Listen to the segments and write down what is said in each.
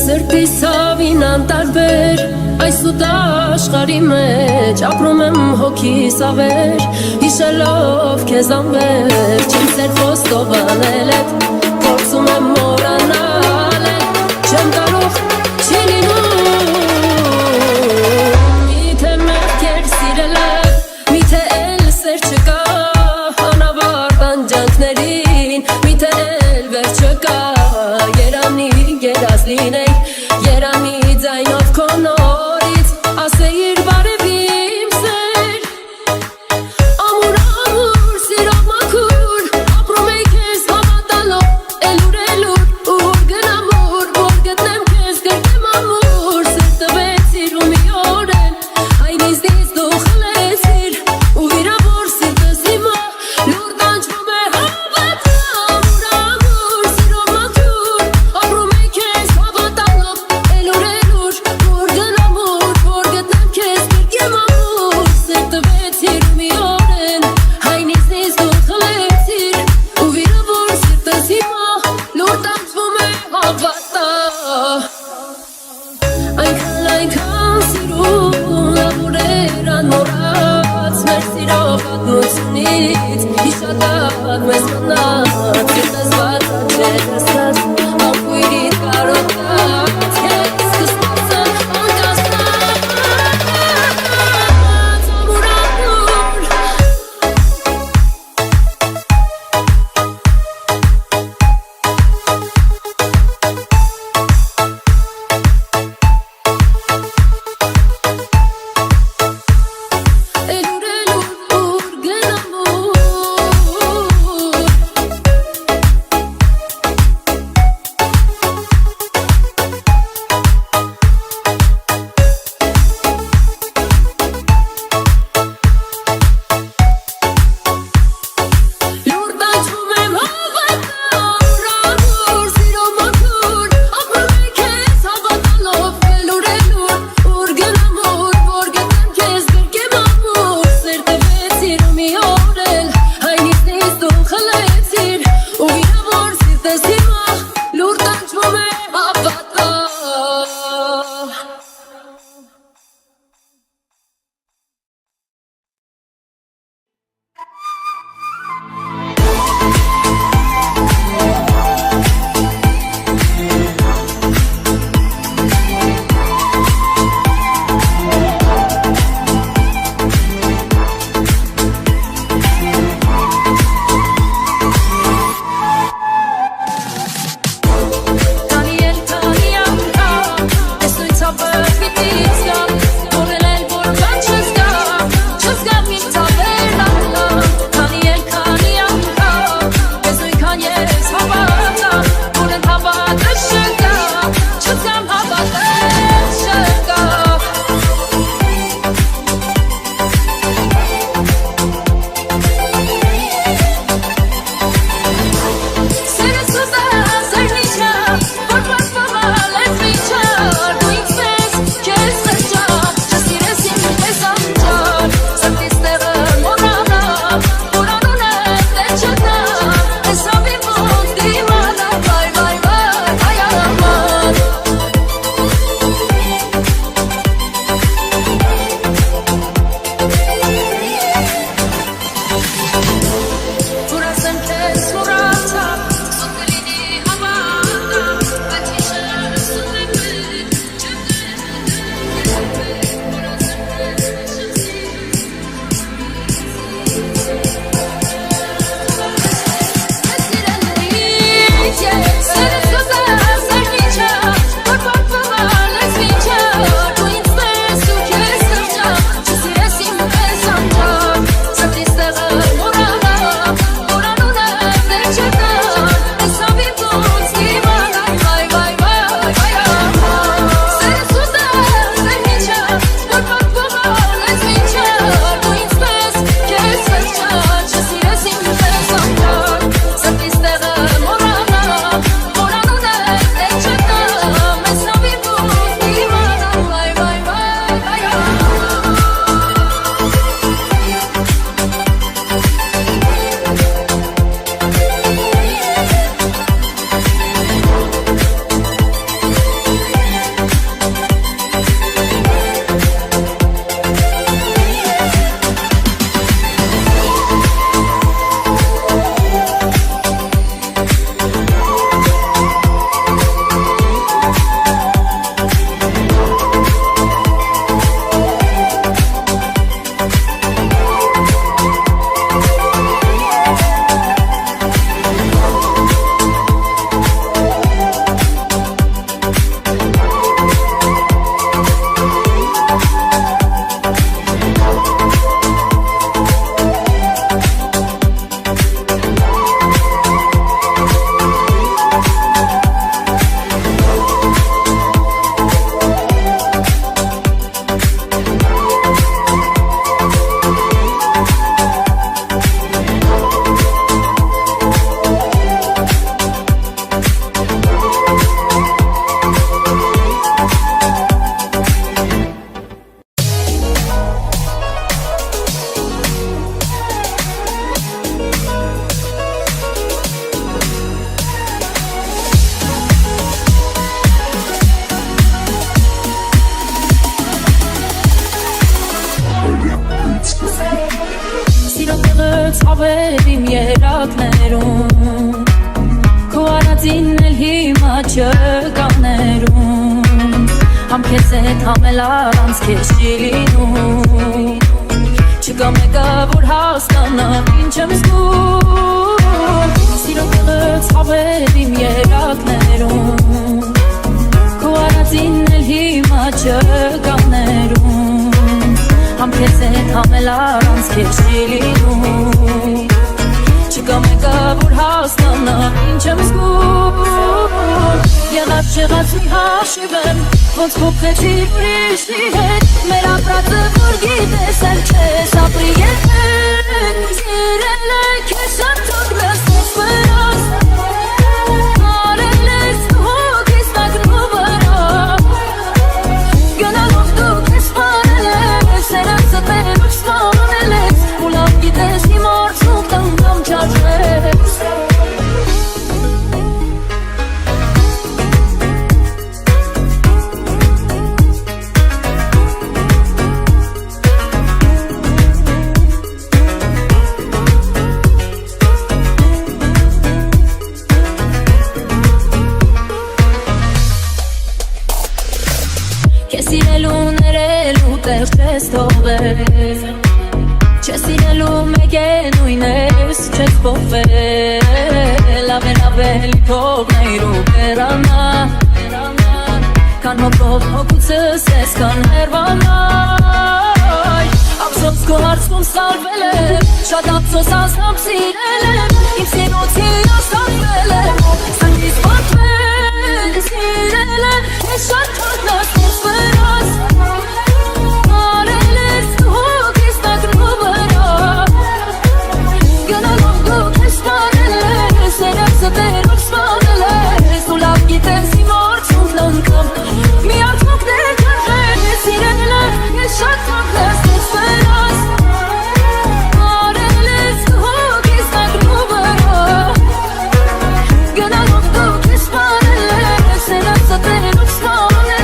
Սրտիս հավին անտարբեր այս ու դա աշխարհի մեջ ապրում եմ հոգիս ավեր հիշելով քեզ անվերջ իմ սեր խոստով անել եմ փորձում եմ մոռանալ չեմ կարող չի լինում միթե մեղքեր սիրել եմ միթե էլ սեր չկա անավարտ անջանքներին միթե էլ վերջ չկա երանի երազ լինենք երանի ձայնով քո նորից ասեիր բարև իմ սեր ամուր ամուր սիրով մաքուր ապրում էի քեզ հավատալով էլուր ուր գնամ որ գտնեմ քեզ կրկեմ ամուր սեր տվեցիր ու մի օրեն այնիզնից դու խլեցիր ու վիրավոր սիրտս հիմա լուր տանջվում է հավատա ամուր ամուր սիրով մաքուր ապրում էի քեզ հավատալով չկաներում Համ քեզ հետ համել առանց քեզ չի լինում Չկա մեկը որ հասկանա ինչ եմ զգում Սիրո տեղը ցավեր իմ երակներում Քո արածին էլ հիմա չկաներում Համ քեզ հետ համել առանց քեզ չի լինում Չկա մեկը որ հասկանա ինչ եմ զգում Եղած չեղած մի հաշիվ եմ Ոնց փոխեցիր ուրիշի հետ Մեր ապրածը որ գիտես էլ չես ապրի երբեք Սիրել է քեզ շատ թողնես ես վրաս Արել ես հոգիս նագնու վրա Գնալով դու քեզ պարել ես Սերանցը տերուչ սպանել ես Ու լավ գիտես իմ արդյունք տանգամ չարժես Քեզ սիրելու ներելու տեղ չես թողել Չես սիրելու մեկ է նույն ես չես փոխվել Ավելի թողնեիր ու բերանա Քան հոգով հոգուցս ես կան հերվանայ Ափսոս քո հարցում սարվել եմ Շատ ափսոս ասամ սիրել եմ Իմ սիրոցին աստանվել եմ Սանգիս պատվել սիրել եմ Ես շատ թողնած ես վրաս Արել ես հոգիս նագնու վրա Գնալով դու քեզ պարել ես Սերանցը տերուչ սպանել ես Ու լավ գիտես իմ արդյունքն անգամ Մի արդյունքն է չարժել Ես սիրել եմ ես շատ թողնած ես վրաս Արել ես հոգիս նագնու վրա Գնալով դու քեզ պարել ես Սերանցը տերուչ սպանել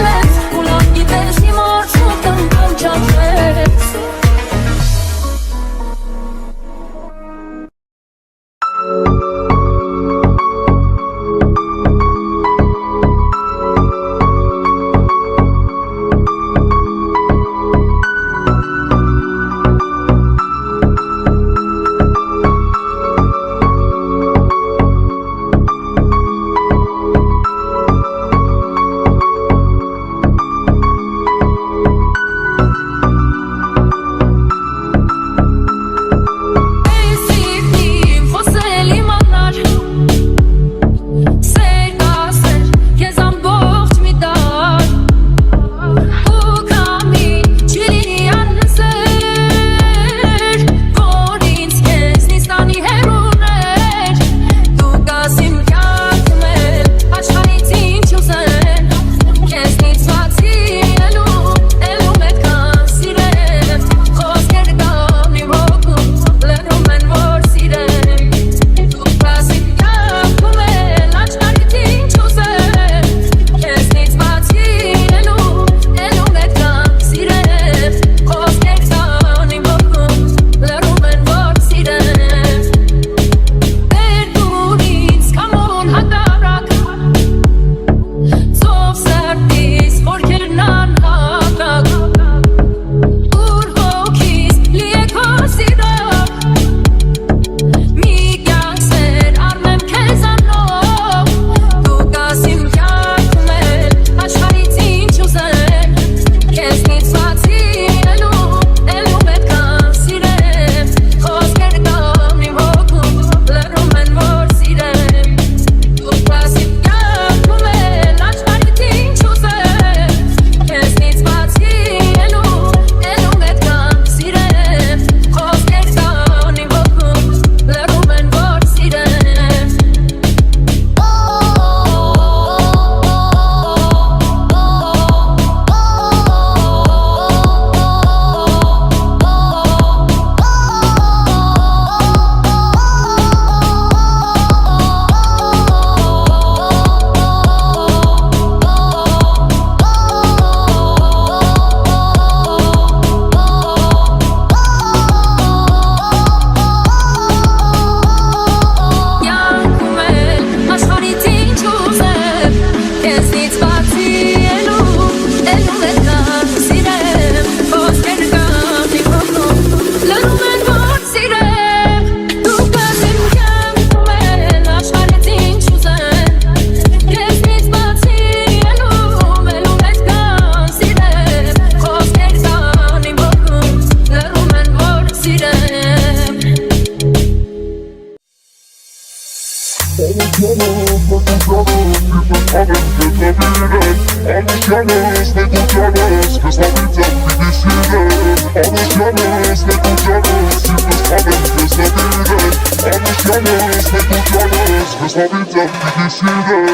Անուշյանս մեկ ու ճանաս, քեզ հավիծեմ պիտի սիրեմ Անուշյանս մեկ ու ճանաս, սիրտս խավեմ քեզ նվիրեմ Անուշյանս մեկ ու ճանաս, քեզ հավիծեմ պիտի սիրեմ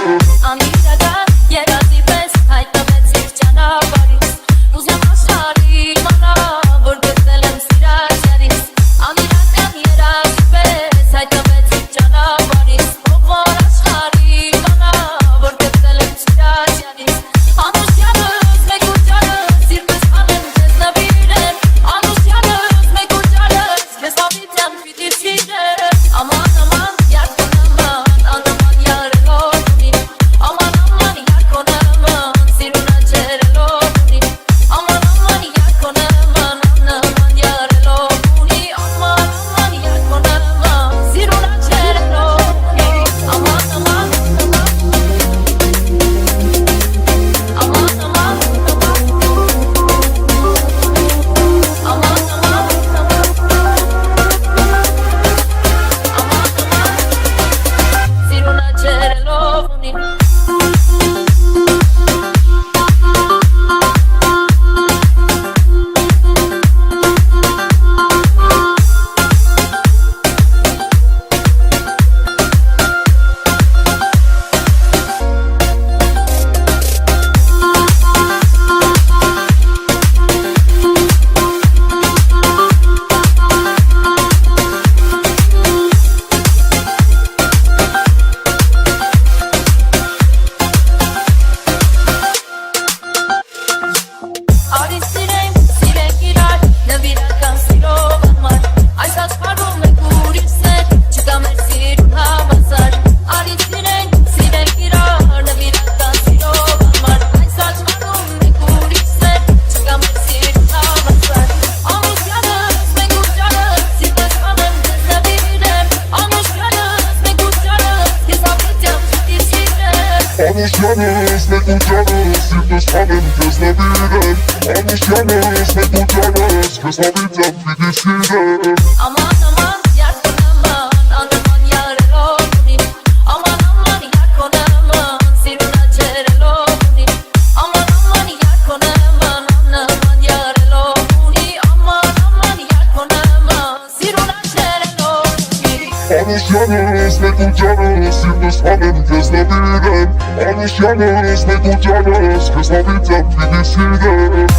Անիրական երազի պես հայտնվեցիր ճանապարհից Ուզեմ աշխարհի իմանա, որ գտել եմ սիրած երից Անիրական երազի պես հայտնվեցիր ճանապարհից Ով որ աշխարհի իմանա, որ գտել եմ սիրած երից Անուշյանս մեկ ու ճանաս, սիրտս խավեմ քեզ նվիրեմ Անուշյանս մեկ ու ճանաս, քեզ հավիծեմ պիտի սիրեմ Aman aman yar konaman, anaman yarelo dunin Aman aman yar konaman, siruna cerelo dunin Aman aman yar konaman, anaman yarelo dunin Aman aman yar konaman, siruna cerelo dunin Aman aman Aman aman Aman aman Siruna cerelo dunin Արի սիրենք, սիրենք իրար, նվիրական սիրով համար Այս աշխարհում մեկ ուրիշ սեր, չկա մեր սիրուն հավասար Արի սիրենք, սիրենք իրար, նվիրական սիրով համար Այս աշխարհում մեկ ուրիշ սեր, չկա մեր սիրուն հավասար Անուշյանս մեկ ու ճանաս, սիրտս խավեմ քեզ նվիրեմ Անուշյանս մեկ ու ճանաս, քեզ հավիծեմ պիտի սիրեմ Անուշյանս մեկ ու ճանաս, սիրտս խավեմ քեզ նվիրեմ Անուշյանս մեկ ու ճանաս, քեզ հավիծեմ պիտի սիրեմ Aman aman yar konaman, anaman yarelo dunin Aman aman yar konaman, siruna cerelo dunin Aman aman yar konaman, anaman yarelo dunin Aman aman yar konaman, siruna cerelo dunin Անուշյանս մեկ ու ճանաս, սիրտս խավեմ քեզ նվիրեմ Անուշյանս մեկ ու ճանաս, քեզ հավիծեմ պիտի սիրեմ